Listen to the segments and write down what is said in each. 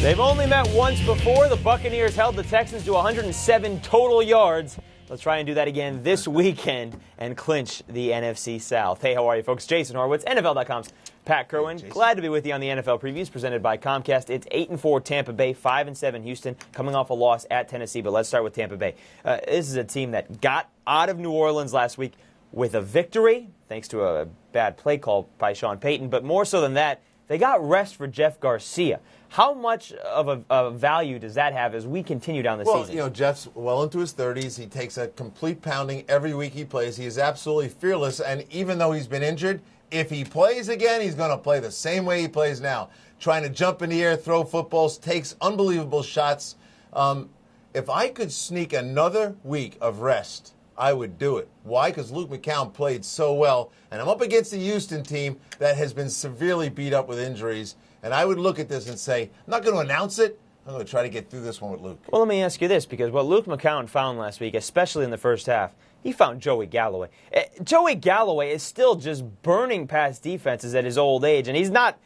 They've only met once before. The Buccaneers held the Texans to 107 total yards. Let's try and do that again this weekend and clinch the NFC South. Hey, how are you, folks? Jason Horowitz, NFL.com's Pat Kerwin. Hey, glad to be with you on the NFL previews presented by Comcast. It's 8-4 Tampa Bay, 5-7 Houston, coming off a loss at Tennessee. But let's start with Tampa Bay. This is a team that got out of New Orleans last week with a victory, thanks to a bad play call by Sean Payton. But more so than that, they got rest for Jeff Garcia. How much of a value does that have as we continue down the season? Well, you know, Jeff's well into his 30s. He takes a complete pounding every week he plays. He is absolutely fearless, and even though he's been injured, if he plays again, he's going to play the same way he plays now. Trying to jump in the air, throw footballs, takes unbelievable shots. If I could sneak another week of rest, I would do it. Why? Because Luke McCown played so well, and I'm up against the Houston team that has been severely beat up with injuries. And I would look at this and say, I'm not going to announce it. I'm going to try to get through this one with Luke. Well, let me ask you this, because what Luke McCown found last week, especially in the first half, he found Joey Galloway. Joey Galloway is still just burning past defenses at his old age, and he's not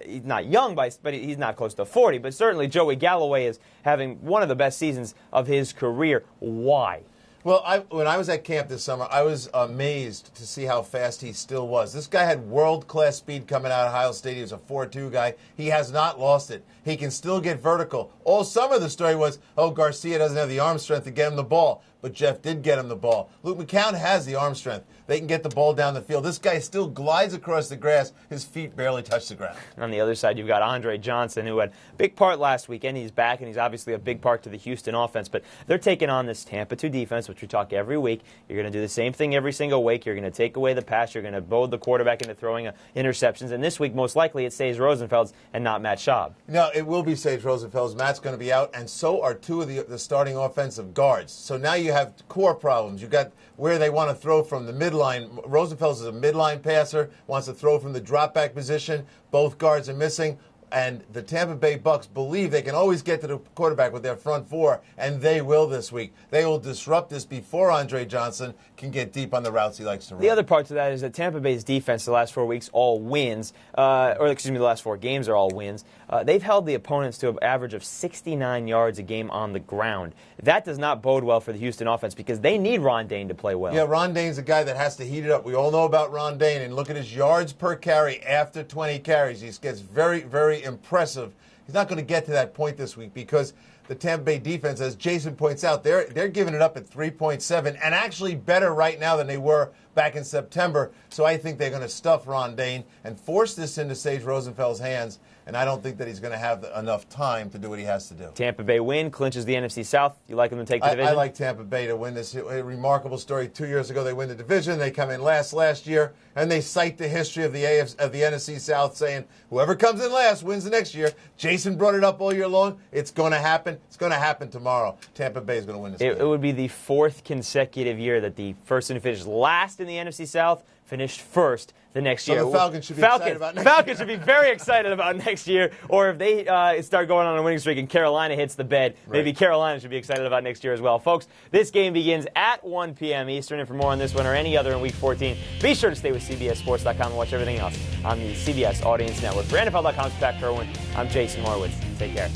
young, but he's not close to 40. But certainly Joey Galloway is having one of the best seasons of his career. Why? Well, when I was at camp this summer, I was amazed to see how fast he still was. This guy had world-class speed coming out of Ohio State. He was a 4.2 guy. He has not lost it. He can still get vertical. All summer the story was, oh, Garcia doesn't have the arm strength to get him the ball. But Jeff did get him the ball. Luke McCown has the arm strength. They can get the ball down the field. This guy still glides across the grass. His feet barely touch the ground. On the other side, you've got Andre Johnson, who had a big part last weekend. He's back, and he's obviously a big part to the Houston offense. But they're taking on this Tampa 2 defense, which we talk every week. You're going to do the same thing every single week. You're going to take away the pass. You're going to bode the quarterback into throwing interceptions. And this week, most likely, it stays Rosenfeld's and not Matt Schaub. No, it will be Sage Rosenfeld's. Matt's going to be out, and so are 2 of the starting offensive guards. So now you have core problems. You've got where they want to throw from the midline. Rosenfeld is a midline passer, wants to throw from the drop-back position. Both guards are missing. And the Tampa Bay Bucks believe they can always get to the quarterback with their front 4, and they will this week. They will disrupt this before Andre Johnson can get deep on the routes he likes to run. The other part to that is that Tampa Bay's defense the last 4 weeks all wins, the last 4 games are all wins. They've held the opponents to an average of 69 yards a game on the ground. That does not bode well for the Houston offense because they need Ron Dayne to play well. Yeah, Ron Dayne's a guy that has to heat it up. We all know about Ron Dayne, and look at his yards per carry after 20 carries. He gets very, very impressive. He's not going to get to that point this week because the Tampa Bay defense, as Jason points out, they're giving it up at 3.7 and actually better right now than they were back in September. So I think they're going to stuff Ron Dayne and force this into Sage Rosenfeld's hands, and I don't think that he's going to have enough time to do what he has to do. Tampa Bay win, clinches the NFC South. You like them to take the division? I like Tampa Bay to win this. A remarkable story. 2 years ago, they win the division. They come in last year, and they cite the history of the NFC South, saying whoever comes in last wins the next year. Jason brought it up all year long. It's going to happen. It's going to happen tomorrow. Tampa Bay is going to win this game. It would be the 4th consecutive year that the person who finished last in the NFC South finished first the next year. The Falcons should be excited about next year. Falcons should be very excited about next year. Or if they start going on a winning streak and Carolina hits the bed, maybe Carolina should be excited about next year as well. Folks, this game begins at 1 p.m. Eastern. And for more on this one or any other in Week 14, be sure to stay with CBSSports.com and watch everything else on the CBS Audience Network. For NFL.com's Pat Kerwin, I'm Jason Horowitz. Take care.